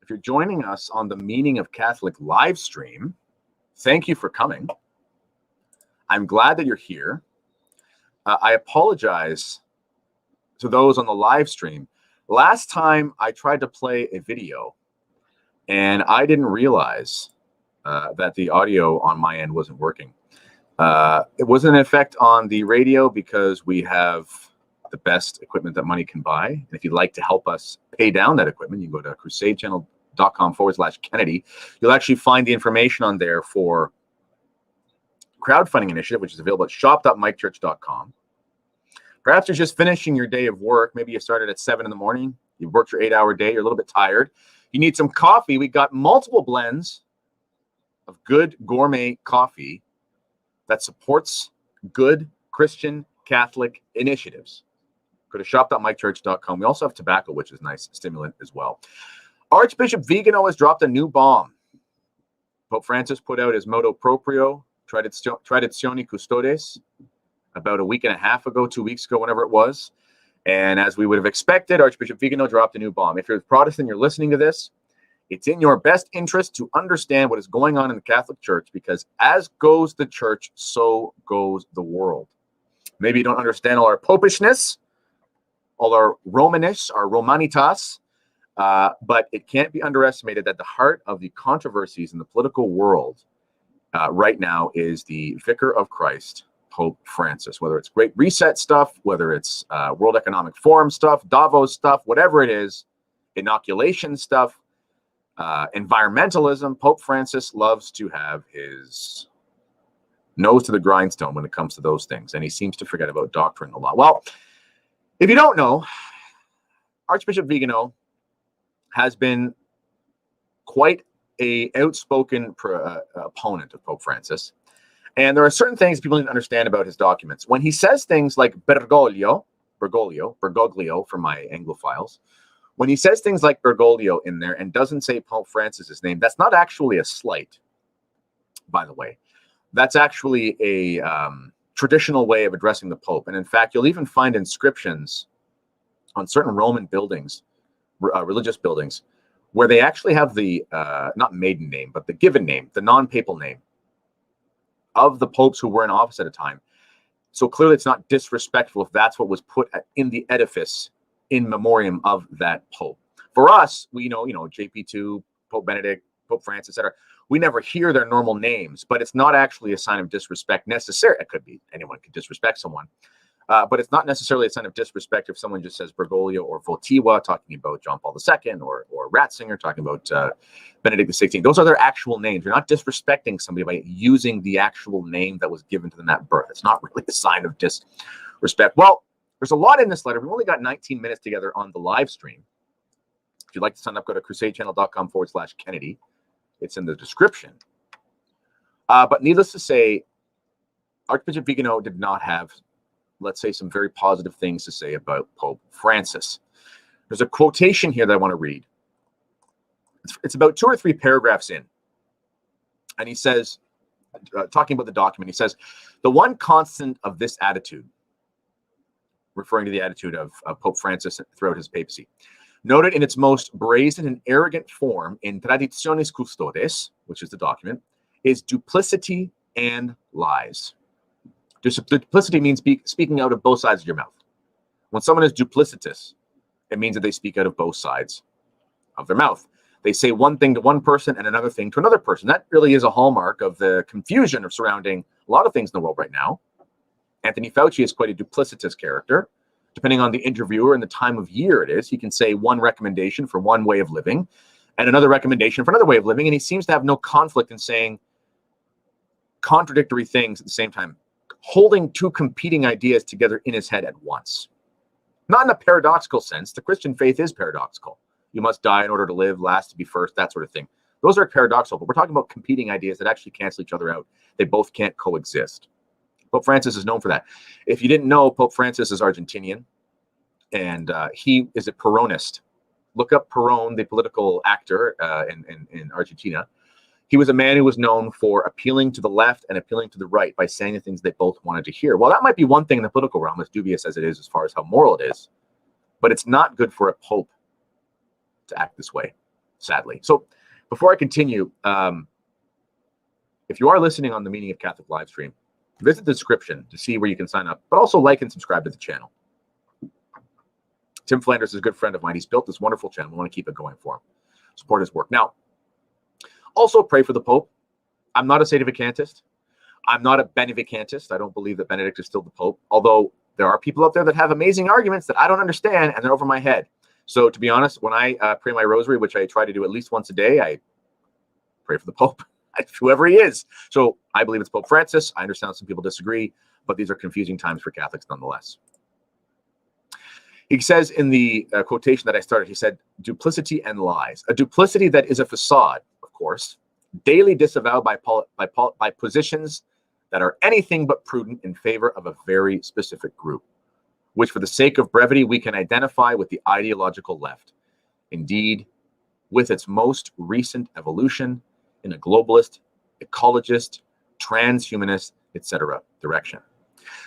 If you're joining us on the Meaning of Catholic live stream, thank you for coming. I'm glad that you're here. I apologize to those on the live stream. Last time I tried to play a video and I didn't realize that the audio on my end wasn't working. It wasn't an effect on the radio because we have the best equipment that money can buy. And if you'd like to help us pay down that equipment, you can go to crusadechannel.com/Kennedy. You'll actually find the information on there for crowdfunding initiative, which is available at shop.mikechurch.com. Perhaps you're just finishing your day of work. Maybe you started at 7 in the morning. You've worked your 8-hour day. You're a little bit tired. You need some coffee. We got multiple blends of good gourmet coffee that supports good Christian Catholic initiatives. Go to shop.mikechurch.com. We also have tobacco, which is nice stimulant as well. Archbishop Vigano has dropped a new bomb. Pope Francis put out his Motu Proprio, Tradizioni Custodes, about a week and a half ago, 2 weeks ago, whenever it was. And as we would have expected, Archbishop Vigano dropped a new bomb. If you're a Protestant, you're listening to this, it's in your best interest to understand what is going on in the Catholic Church, because as goes the Church, so goes the world. Maybe you don't understand all our popishness, all our Romanish, our Romanitas, but it can't be underestimated that the heart of the controversies in the political world right now is the Vicar of Christ, Pope Francis. Whether it's Great Reset stuff, whether it's World Economic Forum stuff, Davos stuff, whatever it is, inoculation stuff, environmentalism, Pope Francis loves to have his nose to the grindstone when it comes to those things, and he seems to forget about doctrine a lot. Well, if you don't know, Archbishop Vigano has been quite an outspoken opponent of Pope Francis. And there are certain things people need to understand about his documents. When he says things like Bergoglio for my Anglophiles, when he says things like Bergoglio in there and doesn't say Pope Francis's name, that's not actually a slight, by the way. That's actually a traditional way of addressing the Pope. And in fact, you'll even find inscriptions on certain Roman buildings, religious buildings, where they actually have the, not maiden name, but the given name, the non-papal name of the popes who were in office at a time. So clearly it's not disrespectful if that's what was put in the edifice in memoriam of that pope. For us, we know, JP2, Pope Benedict, Pope Francis, etc. We never hear their normal names, but it's not actually a sign of disrespect necessarily. It could be, anyone could disrespect someone. But it's not necessarily a sign of disrespect if someone just says Bergoglio or Votiva, talking about John Paul II, or Ratzinger, talking about Benedict XVI. Those are their actual names. You're not disrespecting somebody by using the actual name that was given to them at birth. It's not really a sign of disrespect. Well, there's a lot in this letter. We've only got 19 minutes together on the live stream. If you'd like to sign up, go to crusadechannel.com/Kennedy. It's in the description. But needless to say, Archbishop Vigano did not have, let's say, some very positive things to say about Pope Francis. There's a quotation here that I want to read. It's about 2 or 3 paragraphs in. And he says, talking about the document, he says, the one constant of this attitude, referring to the attitude of Pope Francis throughout his papacy, noted in its most brazen and arrogant form in Traditionis Custodes, which is the document, is duplicity and lies. Duplicity means speaking out of both sides of your mouth. When someone is duplicitous, it means that they speak out of both sides of their mouth. They say one thing to one person and another thing to another person. That really is a hallmark of the confusion surrounding a lot of things in the world right now. Anthony Fauci is quite a duplicitous character. Depending on the interviewer and the time of year it is, he can say one recommendation for one way of living and another recommendation for another way of living, and he seems to have no conflict in saying contradictory things at the same time, holding 2 competing ideas together in his head at once. Not in a paradoxical sense. The Christian faith is paradoxical. You must die in order to live, last to be first, that sort of thing. Those are paradoxical, but we're talking about competing ideas that actually cancel each other out. They both can't coexist. Pope Francis is known for that. If you didn't know, Pope Francis is Argentinian, and he is a Peronist. Look up Perón, the political actor in Argentina. He was a man who was known for appealing to the left and appealing to the right by saying the things they both wanted to hear. Well, that might be one thing in the political realm, as dubious as it is as far as how moral it is, but it's not good for a pope to act this way. sadly. So before I continue, if you are listening on the Meaning of Catholic live stream, visit the description to see where you can sign up, but also like and subscribe to the channel. Tim Flanders is a good friend of mine. He's built this wonderful channel. We want to keep it going for him. Support his work. Now, also pray for the Pope. I'm not a sedevacantist. I'm not a benevacantist. I don't believe that Benedict is still the Pope, although there are people out there that have amazing arguments that I don't understand, and they're over my head. So to be honest, when I pray my rosary, which I try to do at least once a day, I pray for the Pope, whoever he is. So I believe it's Pope Francis. I understand some people disagree, but these are confusing times for Catholics nonetheless. He says in the quotation that I started, he said, duplicity and lies. A duplicity that is a facade, of course, daily disavowed by positions that are anything but prudent in favor of a very specific group, which for the sake of brevity, we can identify with the ideological left. Indeed, with its most recent evolution in a globalist, ecologist, transhumanist, etc. direction.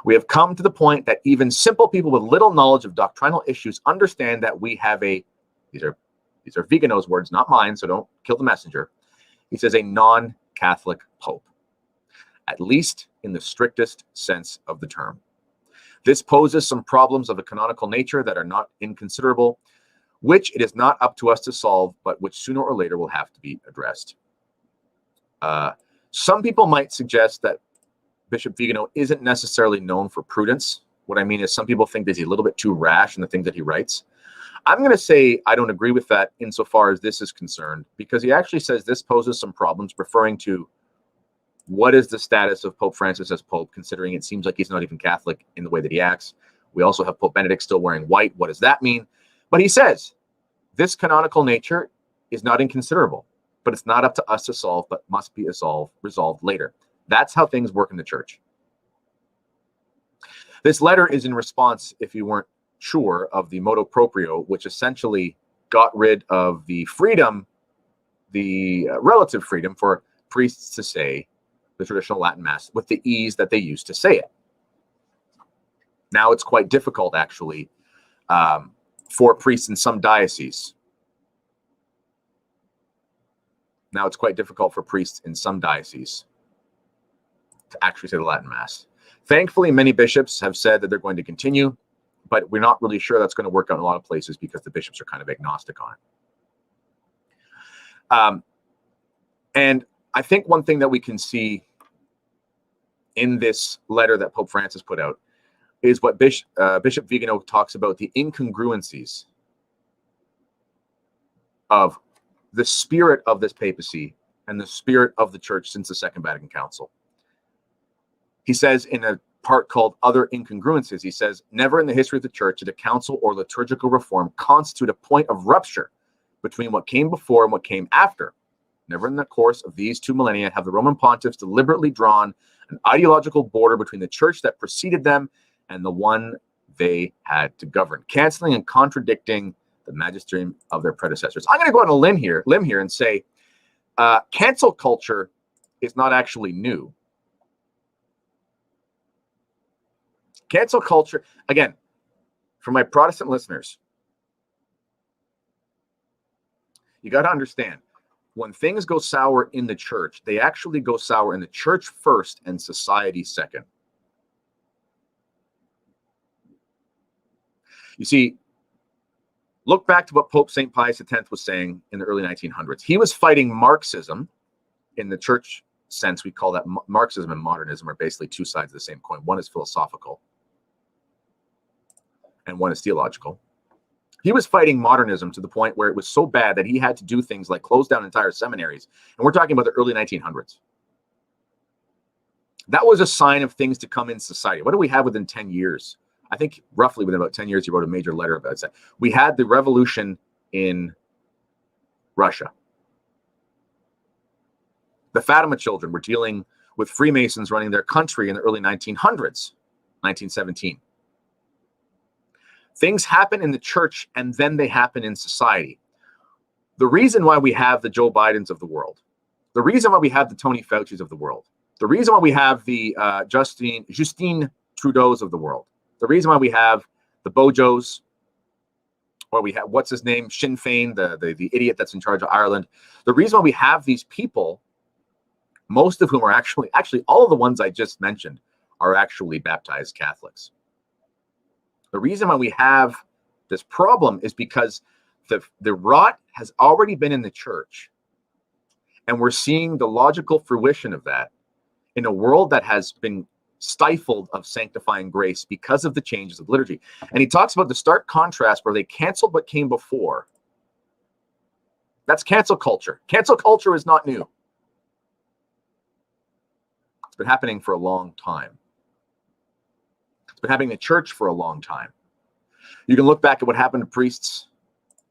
We have come to the point that even simple people with little knowledge of doctrinal issues understand that we have a, these are Vigano's words, not mine, so don't kill the messenger. He says a non-Catholic Pope, at least in the strictest sense of the term. This poses some problems of a canonical nature that are not inconsiderable, which it is not up to us to solve, but which sooner or later will have to be addressed. Some people might suggest that Bishop Vigano isn't necessarily known for prudence. What I mean is some people think that he's a little bit too rash in the things that he writes. I'm going to say I don't agree with that insofar as this is concerned, because he actually says this poses some problems, referring to what is the status of Pope Francis as Pope, considering it seems like he's not even Catholic in the way that he acts. We also have Pope Benedict still wearing white. What does that mean? But he says this canonical nature is not inconsiderable, but it's not up to us to solve, but must be resolved later. That's how things work in the church. This letter is in response, if you weren't sure, of the Motu Proprio, which essentially got rid of the freedom, the relative freedom for priests to say the traditional Latin Mass with the ease that they used to say it. Now it's quite difficult, actually, for priests in some dioceses. Now it's quite difficult for priests in some dioceses to actually say the Latin Mass. Thankfully, many bishops have said that they're going to continue, but we're not really sure that's going to work out in a lot of places because the bishops are kind of agnostic on it. And I think one thing that we can see in this letter that Pope Francis put out is what Bishop Vigano talks about, the incongruencies of the spirit of this papacy and the spirit of the church since the Second Vatican Council. He says in a part called Other Incongruencies, he says, never in the history of the church did a council or liturgical reform constitute a point of rupture between what came before and what came after. Never in the course of these 2 millennia have the Roman pontiffs deliberately drawn an ideological border between the church that preceded them and the one they had to govern, canceling and contradicting the magisterium of their predecessors. I'm going to go on a limb here and say cancel culture is not actually new. Cancel culture, again, for my Protestant listeners, you got to understand, when things go sour in the church, they actually go sour in the church first and society second. You see, look back to what Pope St. Pius X was saying in the early 1900s. He was fighting Marxism in the church sense. We call that Marxism and modernism are basically two sides of the same coin. One is philosophical and one is theological. He was fighting modernism to the point where it was so bad that he had to do things like close down entire seminaries. And we're talking about the early 1900s. That was a sign of things to come in society. What do we have within 10 years? I think roughly within about 10 years, he wrote a major letter about it. We had the revolution in Russia. The Fatima children were dealing with Freemasons running their country in the early 1900s, 1917. Things happen in the church and then they happen in society. The reason why we have the Joe Bidens of the world, the reason why we have the Tony Fauci's of the world, the reason why we have the Justine Trudeau's of the world, the reason why we have the Bojos, Or we have, what's his name? Sinn Féin, the idiot that's in charge of Ireland. The reason why we have these people, most of whom are actually all of the ones I just mentioned are actually baptized Catholics. The reason why we have this problem is because the rot has already been in the church. And we're seeing the logical fruition of that in a world that has been stifled of sanctifying grace because of the changes of liturgy. And he talks about the stark contrast where they canceled what came before. That's cancel culture. Cancel culture is not new. It's been happening for a long time. It's been happening in the church for a long time. You can look back at what happened to priests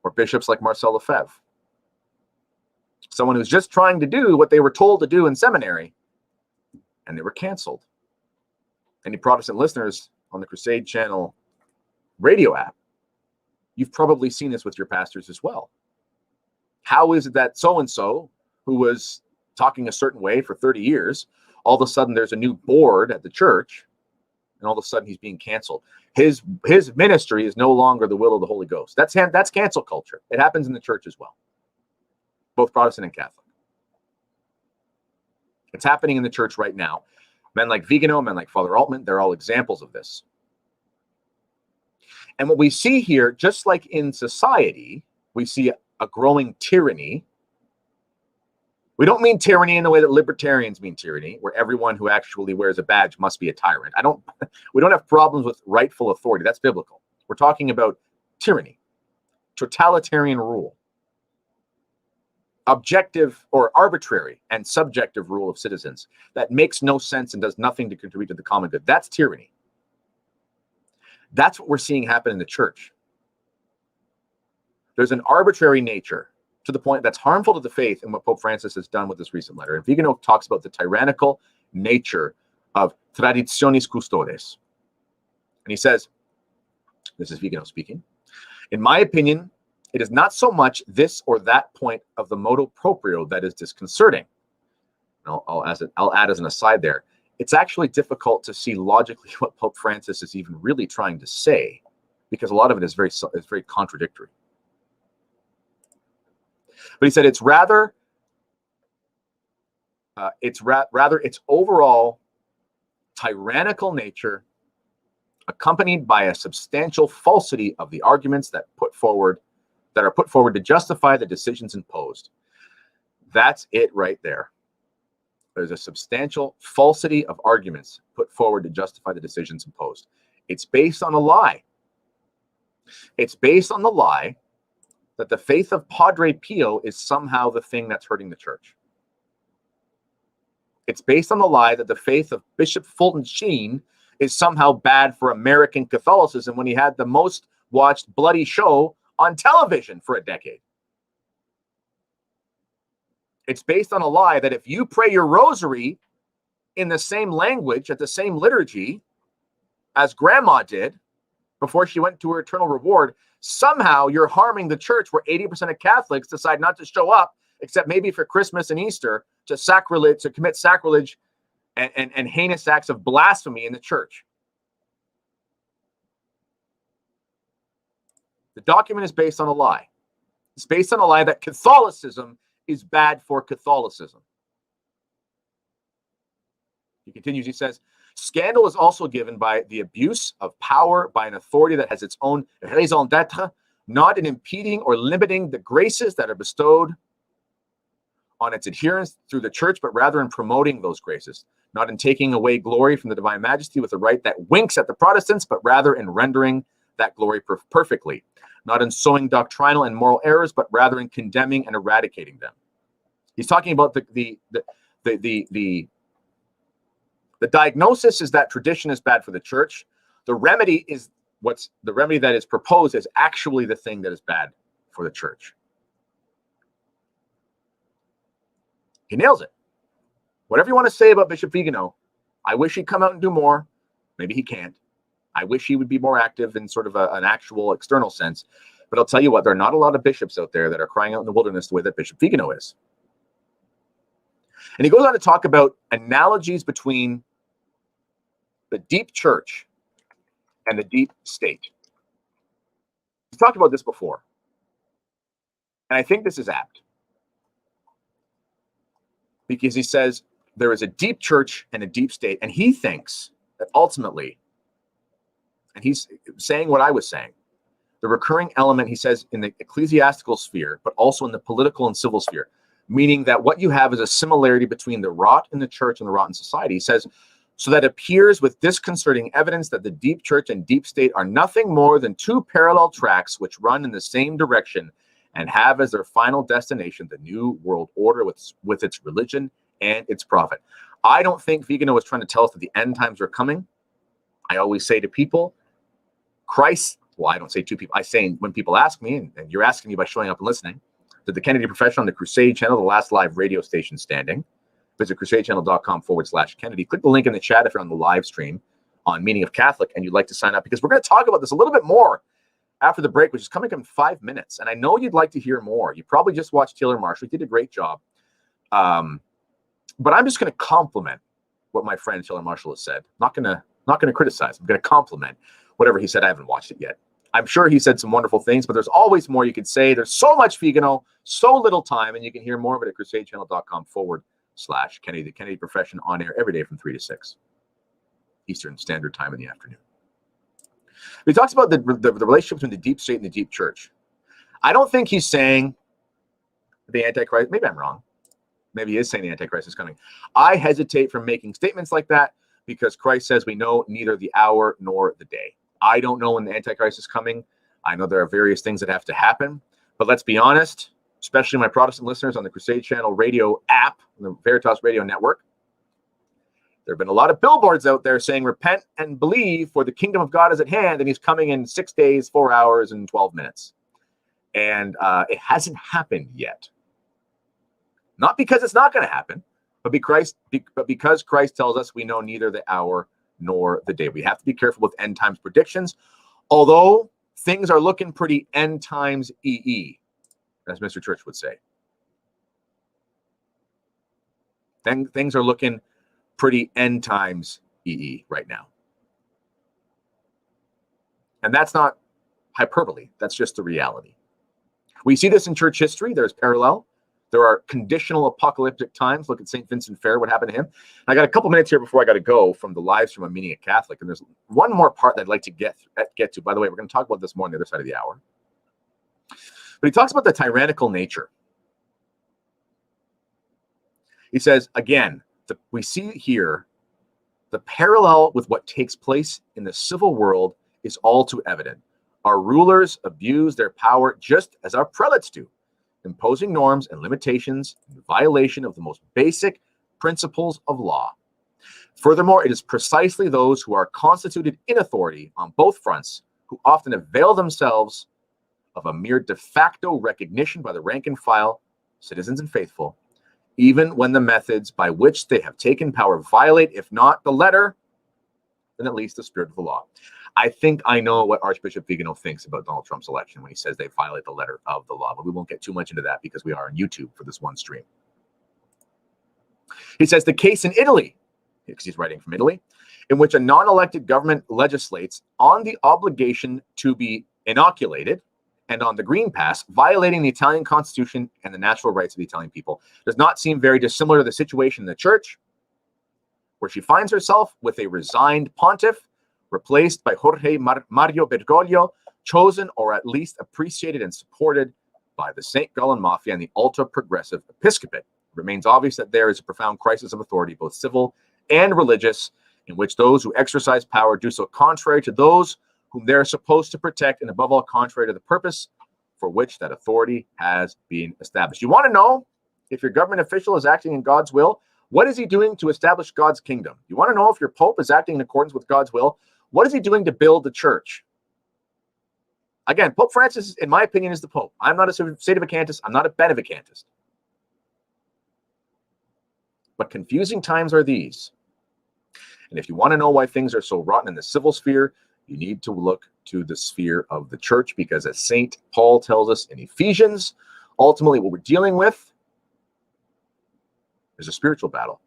or bishops like Marcel Lefebvre. Someone who's just trying to do what they were told to do in seminary, and they were canceled. Any Protestant listeners on the Crusade Channel radio app, you've probably seen this with your pastors as well. How is it that so-and-so, who was talking a certain way for 30 years, all of a sudden there's a new board at the church, and all of a sudden he's being canceled? His ministry is no longer the will of the Holy Ghost. That's cancel culture. It happens in the church as well, both Protestant and Catholic. It's happening in the church right now. Men like Vigano, men like Father Altman, they're all examples of this. And what we see here, just like in society, we see a growing tyranny. We don't mean tyranny in the way that libertarians mean tyranny, where everyone who actually wears a badge must be a tyrant. We don't have problems with rightful authority. That's biblical. We're talking about tyranny, totalitarian rule, objective or arbitrary and subjective rule of citizens that makes no sense and does nothing to contribute to the common good. That's tyranny. That's what we're seeing happen in the church. There's an arbitrary nature to the point that's harmful to the faith, and what Pope Francis has done with this recent letter. And Vigano talks about the tyrannical nature of traditionis custodes. And he says, this is Vigano speaking, in my opinion, it is not so much this or that point of the motu proprio that is disconcerting. I'll add as an aside there. It's actually difficult to see logically what Pope Francis is even really trying to say, because a lot of it is very contradictory. But he said it's rather its overall tyrannical nature, accompanied by a substantial falsity of the arguments that are put forward to justify the decisions imposed. That's it right there. There's a substantial falsity of arguments put forward to justify the decisions imposed. It's based on a lie. It's based on the lie that the faith of Padre Pio is somehow the thing that's hurting the church. It's based on the lie that the faith of Bishop Fulton Sheen is somehow bad for American Catholicism when he had the most watched bloody show on television for a decade. It's based on a lie that if you pray your rosary in the same language at the same liturgy as grandma did before she went to her eternal reward, somehow you're harming the church, where 80% of Catholics decide not to show up, except maybe for Christmas and Easter, to commit sacrilege and heinous acts of blasphemy in the church. The document is based on a lie. It's based on a lie that Catholicism is bad for Catholicism. He continues, he says, scandal is also given by the abuse of power by an authority that has its own raison d'etre, not in impeding or limiting the graces that are bestowed on its adherents through the church, but rather in promoting those graces, not in taking away glory from the divine majesty with a right that winks at the Protestants, but rather in rendering that glory perfectly, not in sowing doctrinal and moral errors, but rather in condemning and eradicating them. He's talking about the diagnosis is that tradition is bad for the church. The remedy that is proposed is actually the thing that is bad for the church. He nails it. Whatever you want to say about Bishop Vigano, I wish he'd come out and do more. Maybe he can't. I wish he would be more active in sort of an actual external sense. But I'll tell you what, there are not a lot of bishops out there that are crying out in the wilderness the way that Bishop Vigano is. And he goes on to talk about analogies between the deep church and the deep state. We talked about this before, and I think this is apt, because he says there is a deep church and a deep state, and he thinks that ultimately, and he's saying what I was saying, the recurring element, he says, in the ecclesiastical sphere, but also in the political and civil sphere, meaning that what you have is a similarity between the rot in the church and the rot in society. He says, so that appears with disconcerting evidence that the deep church and deep state are nothing more than two parallel tracks which run in the same direction and have as their final destination the new world order with its religion and its prophet. I don't think Vigano is trying to tell us that the end times are coming. I always say to people, Christ, well, I don't say to people, I say when people ask me, and you're asking me by showing up and listening, that the Kennedy Profession on the Crusade channel, the last live radio station standing, visit crusadechannel.com/Kennedy. Click the link in the chat if you're on the live stream on Meaning of Catholic and you'd like to sign up, because we're going to talk about this a little bit more after the break, which is coming up in 5 minutes. And I know you'd like to hear more. You probably just watched Taylor Marshall. He did a great job. But I'm just going to compliment what my friend Taylor Marshall has said. Not going to criticize. I'm going to compliment whatever he said. I haven't watched it yet. I'm sure he said some wonderful things, but there's always more you could say. There's so much Vigano, so little time, and you can hear more of it at crusadechannel.com/Kennedy. The Kennedy Profession on air every day from 3 to 6 Eastern Standard Time in the afternoon. He talks about the relationship between the deep state and the deep church. I don't think he's saying the Antichrist. Maybe I'm wrong. Maybe he is saying the Antichrist is coming. I hesitate from making statements like that because Christ says we know neither the hour nor the day. I don't know when the Antichrist is coming. I know there are various things that have to happen. But let's be honest, especially my Protestant listeners on the Crusade Channel radio app, the Veritas Radio Network, there have been a lot of billboards out there saying, repent and believe, for the kingdom of God is at hand, and he's coming in 6 days, 4 hours, and 12 minutes. And it hasn't happened yet. Not because it's not going to happen, but because Christ tells us we know neither the hour nor the day. We have to be careful with end times predictions, although things are looking pretty end times EE, as Mr. Church would say. Then things are looking pretty end times EE right now. And that's not hyperbole. That's just the reality. We see this in church history. There's parallel. There are conditional apocalyptic times. Look at St. Vincent Fair, what happened to him. I got a couple minutes here before I got to go from the live stream on Meaning of Catholic. And there's one more part that I'd like to get to. By the way, we're going to talk about this more on the other side of the hour. But he talks about the tyrannical nature. He says, again, we see here the parallel with what takes place in the civil world is all too evident. Our rulers abuse their power just as our prelates do, imposing norms and limitations in violation of the most basic principles of law. Furthermore, it is precisely those who are constituted in authority on both fronts who often avail themselves of a mere de facto recognition by the rank and file, citizens and faithful, even when the methods by which they have taken power violate, if not the letter, then at least the spirit of the law. I think I know what Archbishop Vigano thinks about Donald Trump's election when he says they violate the letter of the law, but we won't get too much into that because we are on YouTube for this one stream. He says the case in Italy, because he's writing from Italy, in which a non-elected government legislates on the obligation to be inoculated and on the Green Pass, violating the Italian Constitution and the natural rights of the Italian people, does not seem very dissimilar to the situation in the church, where she finds herself with a resigned pontiff, replaced by Jorge Mario Bergoglio, chosen or at least appreciated and supported by the St. Gallen Mafia and the ultra-progressive episcopate. It remains obvious that there is a profound crisis of authority, both civil and religious, in which those who exercise power do so contrary to those whom they are supposed to protect, and above all, contrary to the purpose for which that authority has been established. You want to know if your government official is acting in God's will? What is he doing to establish God's kingdom? You want to know if your pope is acting in accordance with God's will? What is he doing to build the church? Again, Pope Francis, in my opinion, is the Pope. I'm not a sedevacantist. I'm not a benevacantist. But confusing times are these. And if you want to know why things are so rotten in the civil sphere, you need to look to the sphere of the church, because as St. Paul tells us in Ephesians, ultimately what we're dealing with is a spiritual battle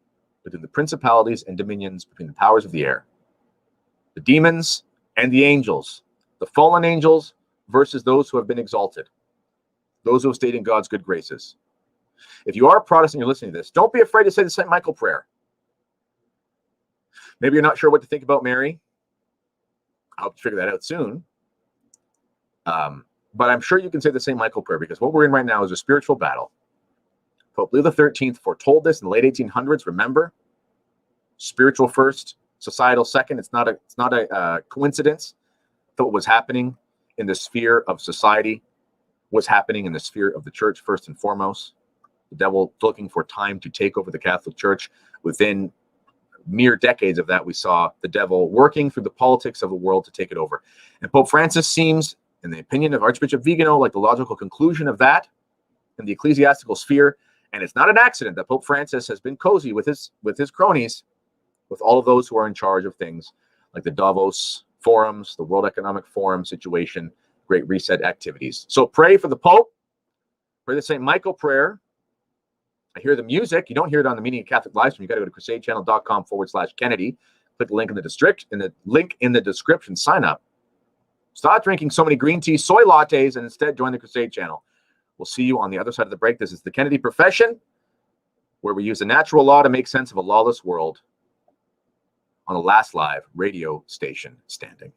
between the principalities and dominions, between the powers of the air, the demons and the angels, the fallen angels versus those who have been exalted, those who have stayed in God's good graces. If you are a Protestant, you're listening to this, don't be afraid to say the St. Michael prayer. Maybe you're not sure what to think about Mary. I hope you figure that out soon. But I'm sure you can say the St. Michael prayer, because what we're in right now is a spiritual battle. Pope Leo XIII foretold this in the late 1800s. Remember, spiritual first, societal second. It's not a coincidence that what was happening in the sphere of society was happening in the sphere of the church first and foremost. The devil looking for time to take over the Catholic Church. Within mere decades of that, we saw the devil working through the politics of the world to take it over. And Pope Francis seems, in the opinion of Archbishop Vigano, like the logical conclusion of that in the ecclesiastical sphere. And it's not an accident that Pope Francis has been cozy with his cronies, with all of those who are in charge of things like the Davos forums, the World Economic Forum situation, Great Reset activities. So pray for the Pope, pray the St. Michael prayer. I hear the music. You don't hear it on the Meaning of Catholic live stream. You got to go to crusadechannel.com/Kennedy. Click the link in the description. Sign up. Stop drinking so many green tea, soy lattes, and instead join the Crusade channel. We'll see you on the other side of the break. This is the Kennedy Profession, where we use the natural law to make sense of a lawless world on the last live radio station standing.